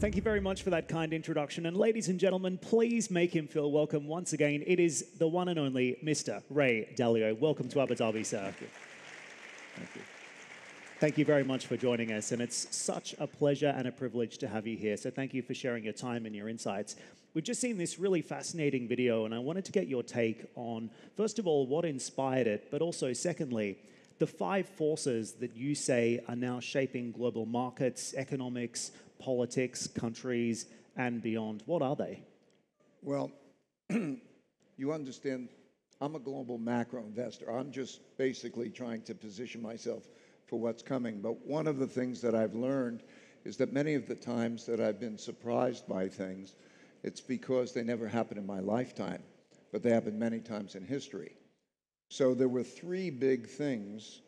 Thank you very much for that kind introduction. And ladies and gentlemen, please make him feel welcome once again. It is the one and only Mr. Ray Dalio. Welcome to Abu Dhabi, sir. Thank you. Thank you very much for joining us. And it's such a pleasure and a privilege to have you here. So thank you for sharing your time and your insights. We've just seen this really fascinating video, and I wanted to get your take on, first of all, what inspired it, but also, secondly, the 5 forces that you say are now shaping global markets, economics, politics, countries, and beyond. What are they? Well, you understand, I'm a global macro investor. I'm just basically trying to position myself for what's coming. But one of the things that I've learned is that many of the times that I've been surprised by things, it's because they never happened in my lifetime, but they happened many times in history. So there were 3 big things,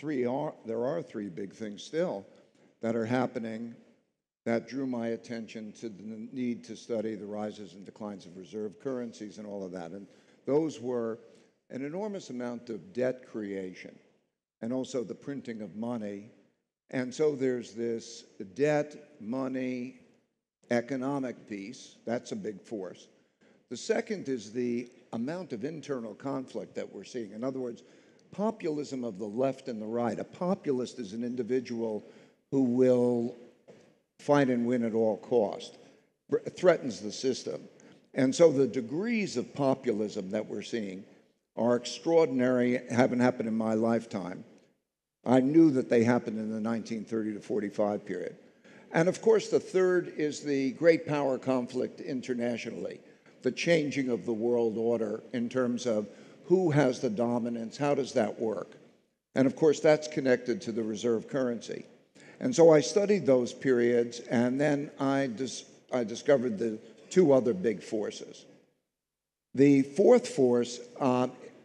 there are 3 big things still that are happening that drew my attention to the need to study the rises and declines of reserve currencies and all of that. And those were an enormous amount of debt creation and also the printing of money. And so there's this debt, money, economic piece. That's a big force. The second is the amount of internal conflict that we're seeing. In other words, populism of the left and the right. A populist is an individual who will fight and win at all cost, threatens the system. And so the degrees of populism that we're seeing are extraordinary, haven't happened in my lifetime. I knew that they happened in the 1930 to 45 period. And of course, the third is the great power conflict internationally, the changing of the world order in terms of who has the dominance, how does that work? And of course, that's connected to the reserve currency. And so I studied those periods, and then I discovered the 2 other big forces. The fourth force,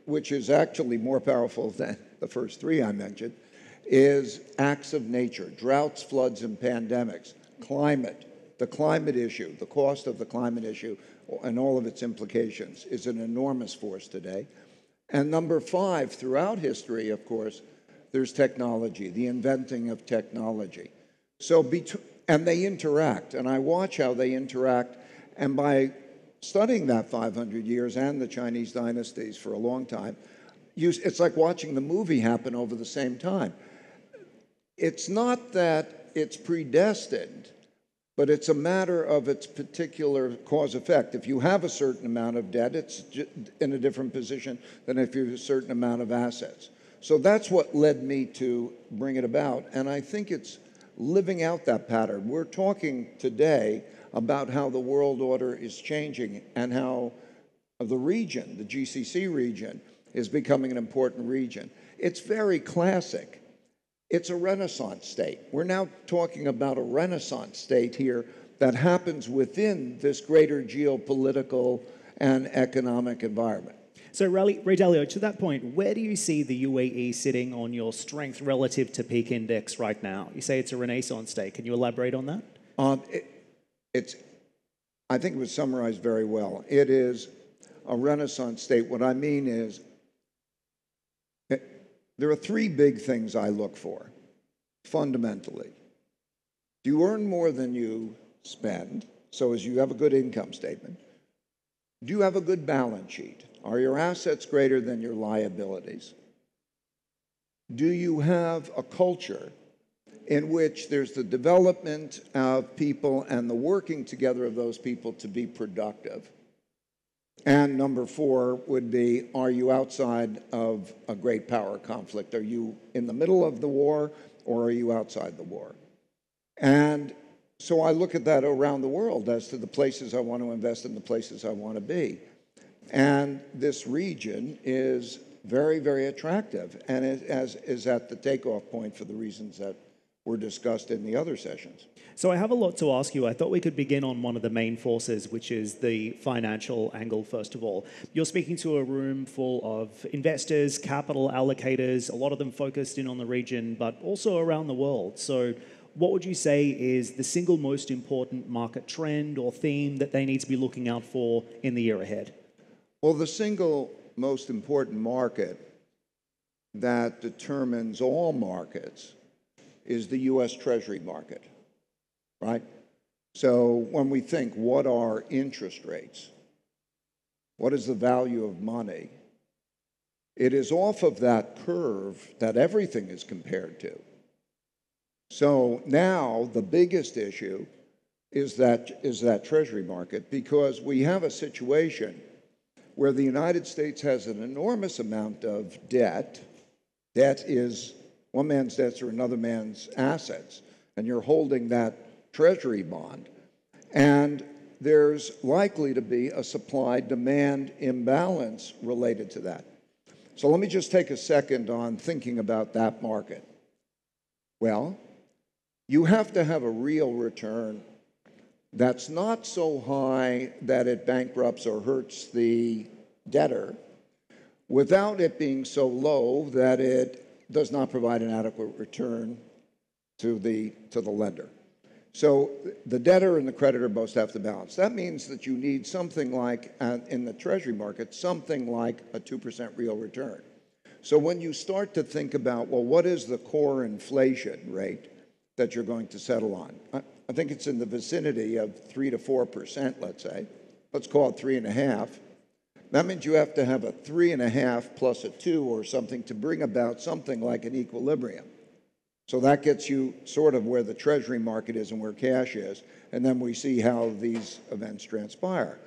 which is actually more powerful than the first 3 I mentioned, is acts of nature, droughts, floods, and pandemics, climate. The climate issue, the cost of the climate issue, and all of its implications is an enormous force today. And number 5, throughout history, of course, there's technology, the inventing of technology. So, and they interact, and I watch how they interact, and by studying that 500 years and the Chinese dynasties for a long time, it's like watching the movie happen over the same time. It's not that it's predestined, but it's a matter of its particular cause-effect. If you have a certain amount of debt, it's in a different position than if you have a certain amount of assets. So that's what led me to bring it about, and I think it's living out that pattern. We're talking today about how the world order is changing and how the region, the GCC region, is becoming an important region. It's very classic. It's a Renaissance state. We're now talking about a Renaissance state here that happens within this greater geopolitical and economic environment. So, Ray Dalio, to that point, where do you see the UAE sitting on your strength relative to peak index right now? You say it's a Renaissance state. Can you elaborate on that? I think it was summarized very well. It is a Renaissance state. What I mean is, there are 3 big things I look for, fundamentally. Do you earn more than you spend? So as you have a good income statement. Do you have a good balance sheet? Are your assets greater than your liabilities? Do you have a culture in which there's the development of people and the working together of those people to be productive? And number 4 would be, are you outside of a great power conflict? Are you in the middle of the war, or are you outside the war? And so I look at that around the world as to the places I want to invest in, the places I want to be. And this region is very, very attractive, and it is at the takeoff point for the reasons that were discussed in the other sessions. So I have a lot to ask you. I thought we could begin on one of the main forces, which is the financial angle, first of all. You're speaking to a room full of investors, capital allocators, a lot of them focused in on the region, but also around the world. So what would you say is the single most important market trend or theme that they need to be looking out for in the year ahead? Well, the single most important market that determines all markets is the U.S. Treasury market, right? So when we think, what are interest rates? What is the value of money? It is off of that curve that everything is compared to. So now the biggest issue is that Treasury market, because we have a situation where the United States has an enormous amount of debt. Debt is one man's debts or another man's assets, and you're holding that Treasury bond. And there's likely to be a supply-demand imbalance related to that. So let me just take a second on thinking about that market. Well, you have to have a real return that's not so high that it bankrupts or hurts the debtor, without it being so low that it does not provide an adequate return to the lender. So the debtor and the creditor both have to balance. That means that you need something like, in the Treasury market, something like a 2% real return. So when you start to think about, well, what is the core inflation rate that you're going to settle on? I think it's in the vicinity of 3 to 4%, let's say. Let's call it 3.5. That means you have to have a 3.5 plus a 2 or something to bring about something like an equilibrium. So that gets you sort of where the Treasury market is and where cash is, and then we see how these events transpire.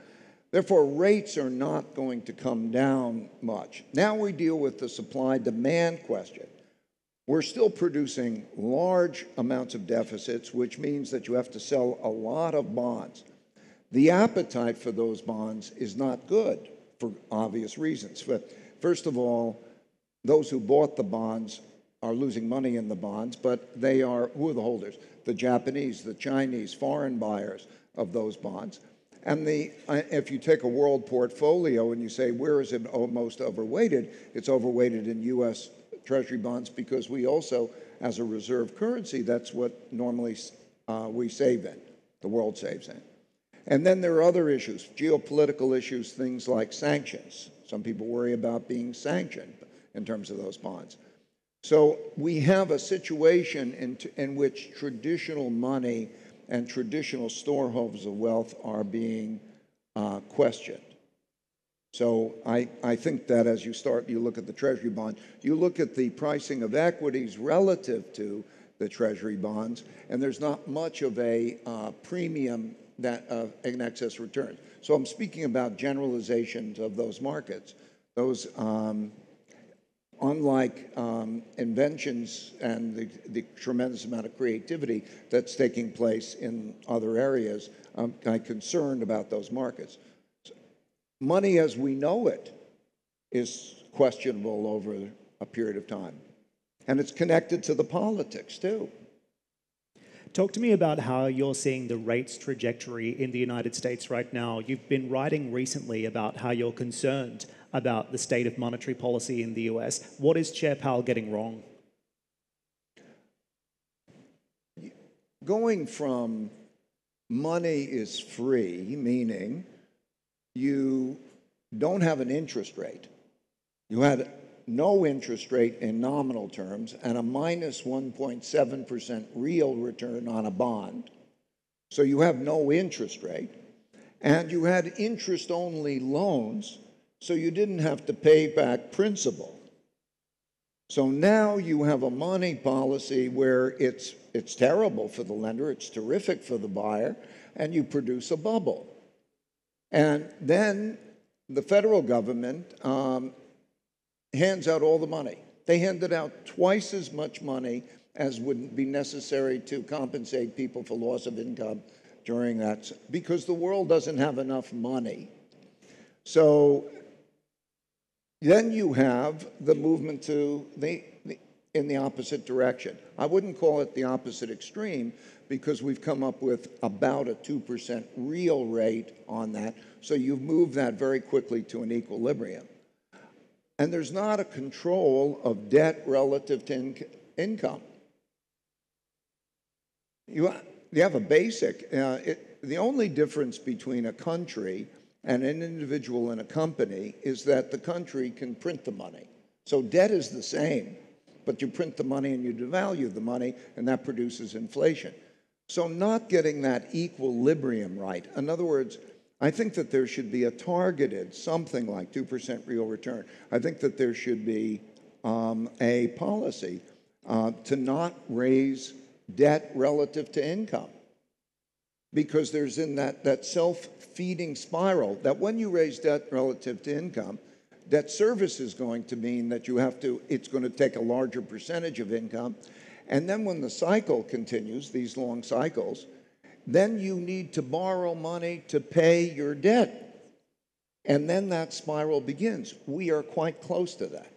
Therefore, rates are not going to come down much. Now we deal with the supply-demand question. We're still producing large amounts of deficits, which means that you have to sell a lot of bonds. The appetite for those bonds is not good for obvious reasons. But first of all, those who bought the bonds are losing money in the bonds, but who are the holders? The Japanese, the Chinese, foreign buyers of those bonds. And if you take a world portfolio and you say, where is it most overweighted? It's overweighted in U.S. Treasury bonds because we also, as a reserve currency, that's what normally we save in, the world saves in. And then there are other issues, geopolitical issues, things like sanctions. Some people worry about being sanctioned in terms of those bonds. So we have a situation in which traditional money and traditional storeholders of wealth are being questioned. So I think that as you look at the Treasury bond, you look at the pricing of equities relative to the Treasury bonds, and there's not much of a premium in excess return. So I'm speaking about generalizations of those markets. Those, unlike inventions and the tremendous amount of creativity that's taking place in other areas, I'm kind of concerned about those markets. Money as we know it is questionable over a period of time. And it's connected to the politics, too. Talk to me about how you're seeing the rates trajectory in the United States right now. You've been writing recently about how you're concerned about the state of monetary policy in the US. What is Chair Powell getting wrong? Going from money is free, meaning you don't have an interest rate. You had no interest rate in nominal terms and a minus 1.7% real return on a bond. So you have no interest rate. And you had interest-only loans, so you didn't have to pay back principal. So now you have a money policy where it's terrible for the lender, it's terrific for the buyer, and you produce a bubble. And then the federal government hands out all the money. They handed out twice as much money as would be necessary to compensate people for loss of income during that, because the world doesn't have enough money. So then you have the movement in the opposite direction. I wouldn't call it the opposite extreme because we've come up with about a 2% real rate on that. So you've moved that very quickly to an equilibrium. And there's not a control of debt relative to income. You have a basic, the only difference between a country and an individual in a company is that the country can print the money. So debt is the same, but you print the money and you devalue the money, and that produces inflation. So not getting that equilibrium right. In other words, I think that there should be a targeted, something like 2% real return. I think that there should be a policy to not raise debt relative to income. Because there's in that self-feeding spiral that when you raise debt relative to income, debt service is going to mean that it's going to take a larger percentage of income. And then when the cycle continues, these long cycles, then you need to borrow money to pay your debt. And then that spiral begins. We are quite close to that.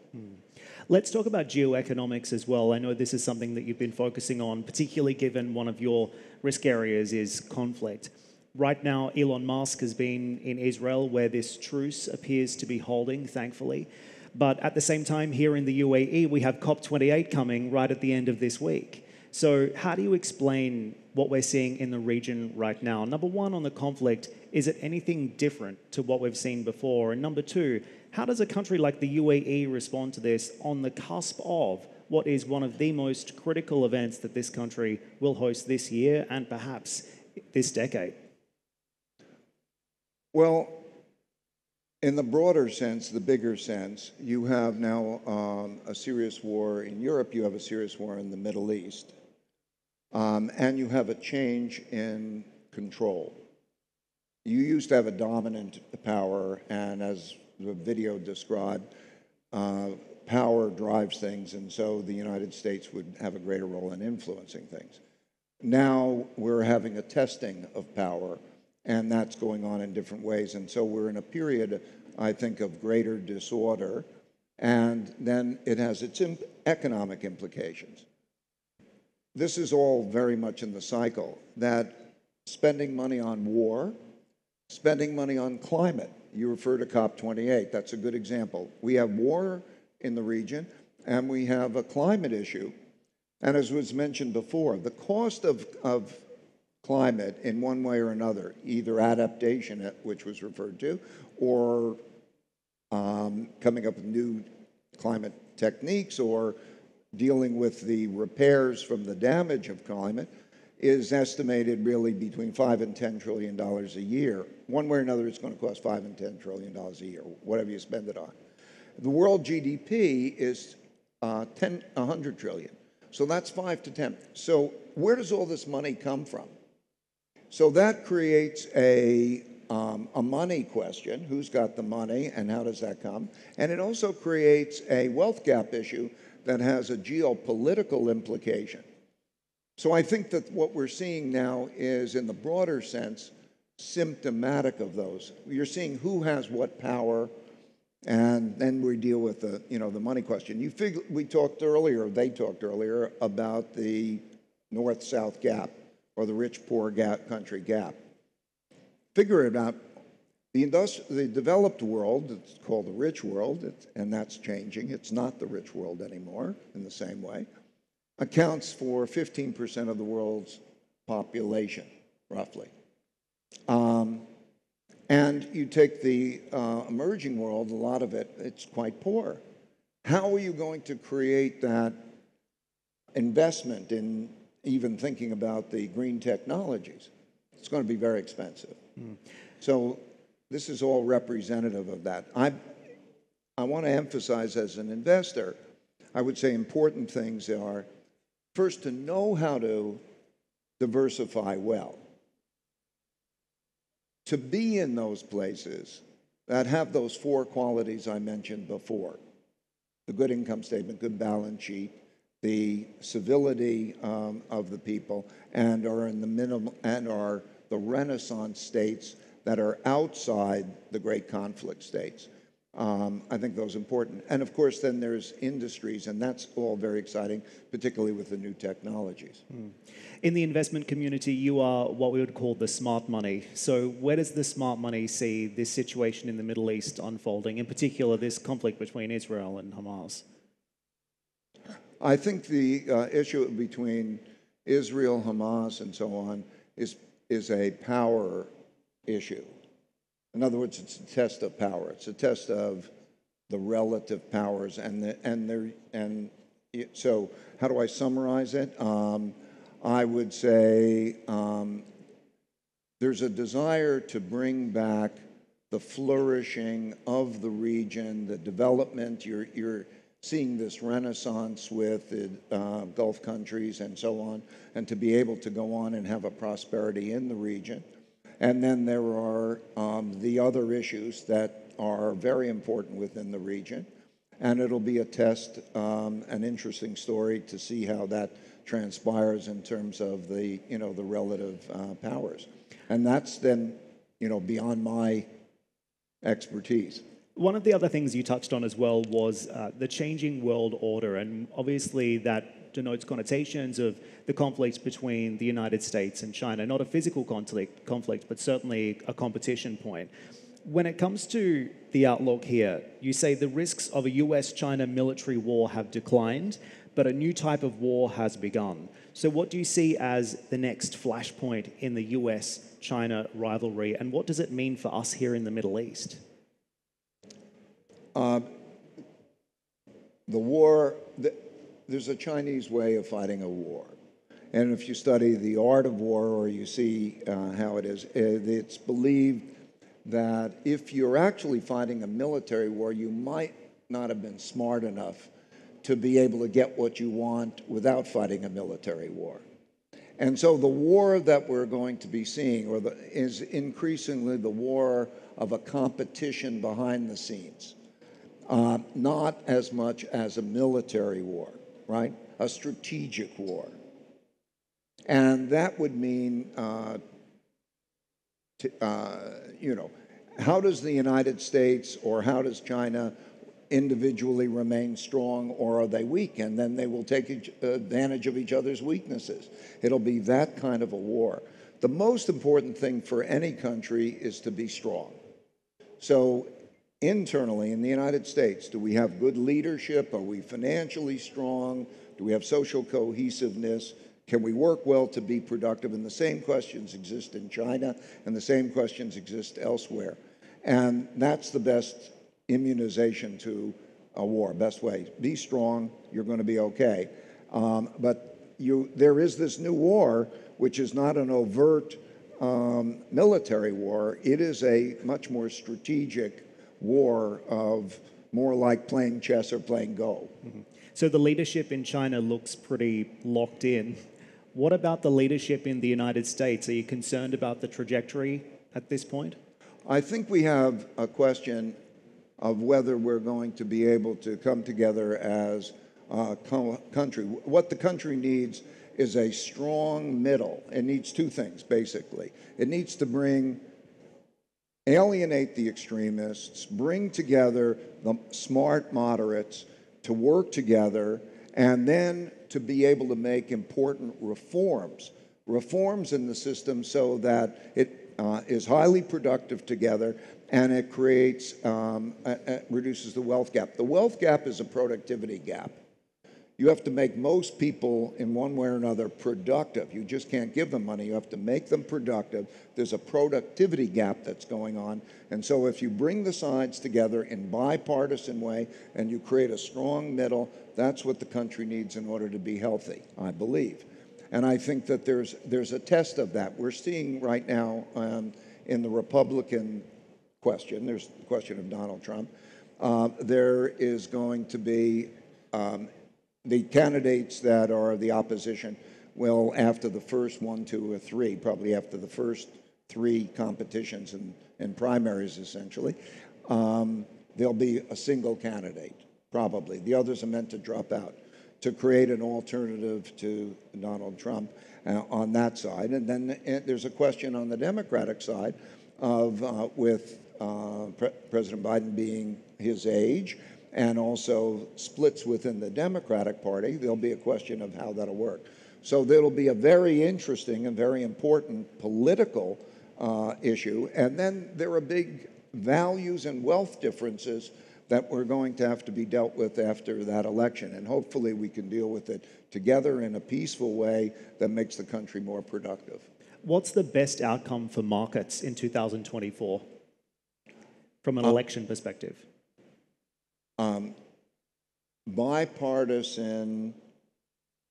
Let's talk about geoeconomics as well. I know this is something that you've been focusing on, particularly given one of your risk areas is conflict. Right now, Elon Musk has been in Israel where this truce appears to be holding, thankfully. But at the same time, here in the UAE, we have COP28 coming right at the end of this week. So how do you explain what we're seeing in the region right now? Number one, on the conflict, is it anything different to what we've seen before? And number two, how does a country like the UAE respond to this on the cusp of what is one of the most critical events that this country will host this year and perhaps this decade? Well, in the broader sense, the bigger sense, you have now a serious war in Europe, you have a serious war in the Middle East, and you have a change in control. You used to have a dominant power, and as the video described, power drives things, and so the United States would have a greater role in influencing things. Now we're having a testing of power, and that's going on in different ways. And so we're in a period, I think, of greater disorder, and then it has its economic implications. This is all very much in the cycle, that spending money on war, spending money on climate. You refer to COP28, that's a good example. We have war in the region, and we have a climate issue. And as was mentioned before, the cost of climate in one way or another, either adaptation, which was referred to, or coming up with new climate techniques, or dealing with the repairs from the damage of climate, is estimated really between $5 and $10 trillion a year. One way or another, it's going to cost $5 and $10 trillion a year, whatever you spend it on. The world GDP is 100 trillion. So that's 5 to 10. So where does all this money come from? So that creates a money question. Who's got the money and how does that come? And it also creates a wealth gap issue that has a geopolitical implication. So I think that what we're seeing now is, in the broader sense, symptomatic of those. You're seeing who has what power, and then we deal with the money question. They talked earlier about the north-south gap, or the rich-poor country gap. Figure it out. The developed world, it's called the rich world, and that's changing. It's not the rich world anymore in the same way. Accounts for 15% of the world's population, roughly. And you take the emerging world, a lot of it, it's quite poor. How are you going to create that investment in even thinking about the green technologies? It's going to be very expensive. So this is all representative of that. I want to emphasize, as an investor, I would say important things are, first, to know how to diversify well. To be in those places that have those four qualities I mentioned before: the good income statement, good balance sheet, the civility of the people, and are in the minimum, and are the Renaissance states that are outside the great conflict states. I think those are important. And of course, then there's industries, and that's all very exciting, particularly with the new technologies. In the investment community, you are what we would call the smart money. So where does the smart money see this situation in the Middle East unfolding, in particular this conflict between Israel and Hamas? I think the issue between Israel, Hamas, and so on is a power issue. In other words, it's a test of power. It's a test of the relative powers, so how do I summarize it? I would say there's a desire to bring back the flourishing of the region, the development. You're seeing this renaissance with the Gulf countries and so on, and to be able to go on and have a prosperity in the region. And then there are the other issues that are very important within the region. And it'll be a test, an interesting story to see how that transpires in terms of the, the relative powers. And that's then, beyond my expertise. One of the other things you touched on as well was the changing world order, and obviously that denotes connotations of the conflicts between the United States and China, not a physical conflict, but certainly a competition point. When it comes to the outlook here, you say the risks of a US-China military war have declined, but a new type of war has begun. So what do you see as the next flashpoint in the US-China rivalry, and what does it mean for us here in the Middle East? There's a Chinese way of fighting a war. And if you study the art of war, or you see how it is, it's believed that if you're actually fighting a military war, you might not have been smart enough to be able to get what you want without fighting a military war. And so the war that we're going to be seeing is increasingly the war of a competition behind the scenes, not as much as a military war, right? A strategic war. And that would mean, how does the United States or how does China individually remain strong, or are they weak? And then they will take advantage of each other's weaknesses. It'll be that kind of a war. The most important thing for any country is to be strong. So internally in the United States, do we have good leadership? Are we financially strong? Do we have social cohesiveness? Can we work well to be productive? And the same questions exist in China, and the same questions exist elsewhere. And that's the best immunization to a war, best way. Be strong, you're going to be okay. But there is this new war, which is not an overt military war. It is a much more strategic war of more like playing chess or playing Go. Mm-hmm. So the leadership in China looks pretty locked in. What about the leadership in the United States? Are you concerned about the trajectory at this point? I think we have a question of whether we're going to be able to come together as a country. What the country needs is a strong middle. It needs two things, basically. It needs to alienate the extremists, bring together the smart moderates to work together, and then to be able to make important reforms in the system so that it is highly productive together, and it creates, reduces the wealth gap. The wealth gap is a productivity gap. You have to make most people in one way or another productive. You just can't give them money. You have to make them productive. There's a productivity gap that's going on. And so if you bring the sides together in bipartisan way and you create a strong middle, that's what the country needs in order to be healthy, I believe. And I think that there's a test of that. We're seeing right now in the Republican question, there's the question of Donald Trump, there is going to be the candidates that are the opposition will, after the first 1, 2, or 3, probably after the first 3 competitions and primaries, essentially, there'll be a single candidate, probably. The others are meant to drop out to create an alternative to Donald Trump on that side. And then there's a question on the Democratic side of with President Biden being his age, and also splits within the Democratic Party. There'll be a question of how that'll work. So there'll be a very interesting and very important political issue. And then there are big values and wealth differences that we're going to have to be dealt with after that election. And hopefully we can deal with it together in a peaceful way that makes the country more productive. What's the best outcome for markets in 2024 from an election perspective?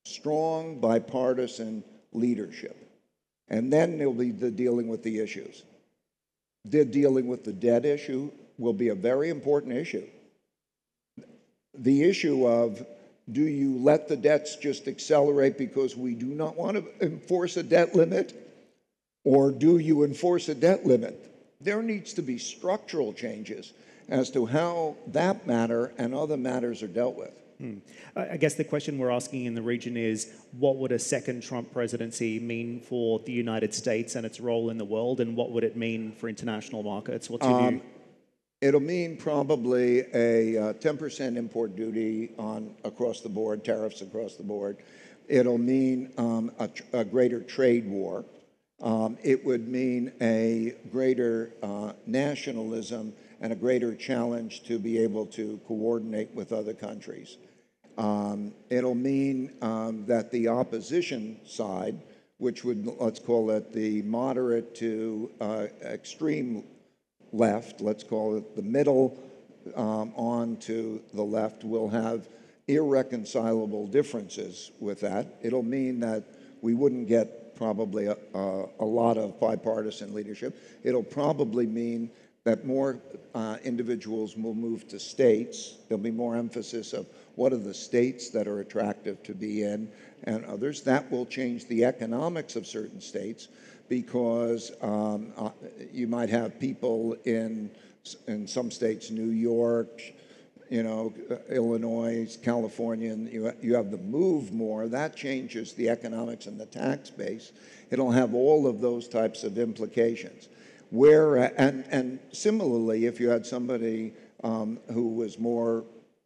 Strong bipartisan leadership. And then there'll be the dealing with the issues. The dealing with the debt issue will be a very important issue. The issue of, do you let the debts just accelerate because we do not want to enforce a debt limit? Or do you enforce a debt limit? There needs to be structural changes as to how that matter and other matters are dealt with. I guess the question we're asking in the region is, what would a second Trump presidency mean for the United States and its role in the world, and what would it mean for international markets? What's your view? It'll mean probably a 10% import duty on across the board, tariffs across the board. It'll mean a greater trade war. It would mean a greater nationalism and a greater challenge to be able to coordinate with other countries. It'll mean that the opposition side, which would, let's call it the moderate to extreme left, let's call it the middle on to the left, will have irreconcilable differences with that. It'll mean that we wouldn't get probably a lot of bipartisan leadership. It'll probably mean that more individuals will move to states. There'll be more emphasis of what are the states that are attractive to be in and others. That will change the economics of certain states, because you might have people in some states, New York, Illinois, California, and you have the move more. That changes the economics and the tax base. It'll have all of those types of implications. And similarly, if you had somebody who was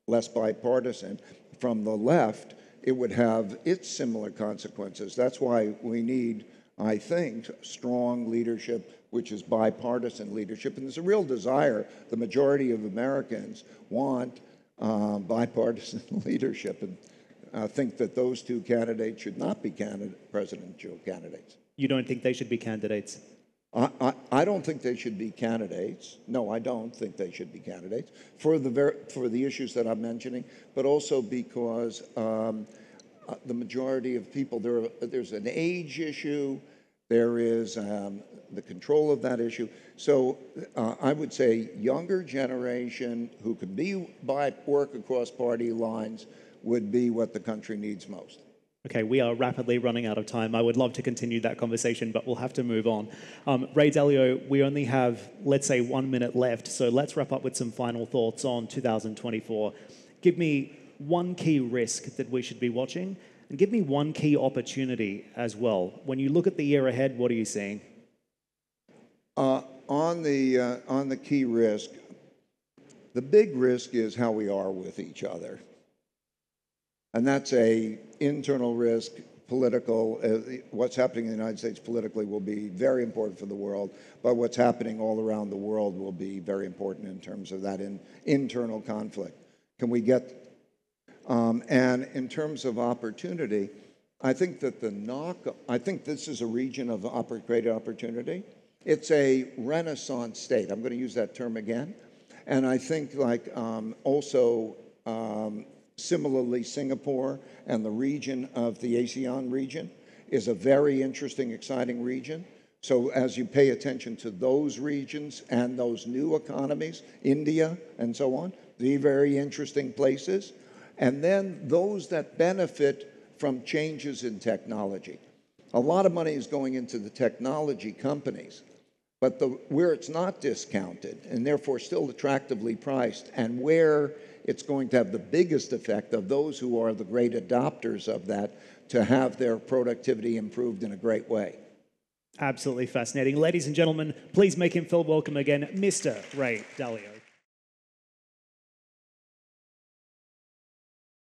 less bipartisan from the left, it would have its similar consequences. That's why we need, I think, strong leadership, which is bipartisan leadership. And there's a real desire. The majority of Americans want bipartisan leadership, and think that those two candidates should not be presidential candidates. You don't think they should be candidates? I don't think they should be candidates. No, I don't think they should be candidates for the issues that I'm mentioning, but also because the majority of people, there's an age issue, there is the control of that issue. So I would say younger generation who can work across party lines would be what the country needs most. Okay, we are rapidly running out of time. I would love to continue that conversation, but we'll have to move on. Ray Dalio, we only have, let's say, 1 minute left, so let's wrap up with some final thoughts on 2024. Give me one key risk that we should be watching, and give me one key opportunity as well. When you look at the year ahead, what are you seeing? On the key risk, the big risk is how we are with each other. And that's an internal risk, political. What's happening in the United States politically will be very important for the world, but what's happening all around the world will be very important in terms of that internal conflict. Can we get, and in terms of opportunity, I think that I think this is a region of great opportunity. It's a Renaissance state. I'm going to use that term again. And I think also, similarly, Singapore and the region of the ASEAN region is a very interesting, exciting region. So as you pay attention to those regions and those new economies, India and so on, they're very interesting places. And then those that benefit from changes in technology. A lot of money is going into the technology companies, but where it's not discounted and therefore still attractively priced, and where it's going to have the biggest effect of those who are the great adopters of that to have their productivity improved in a great way. Absolutely fascinating. Ladies and gentlemen, please make him feel welcome again, Mr. Ray Dalio.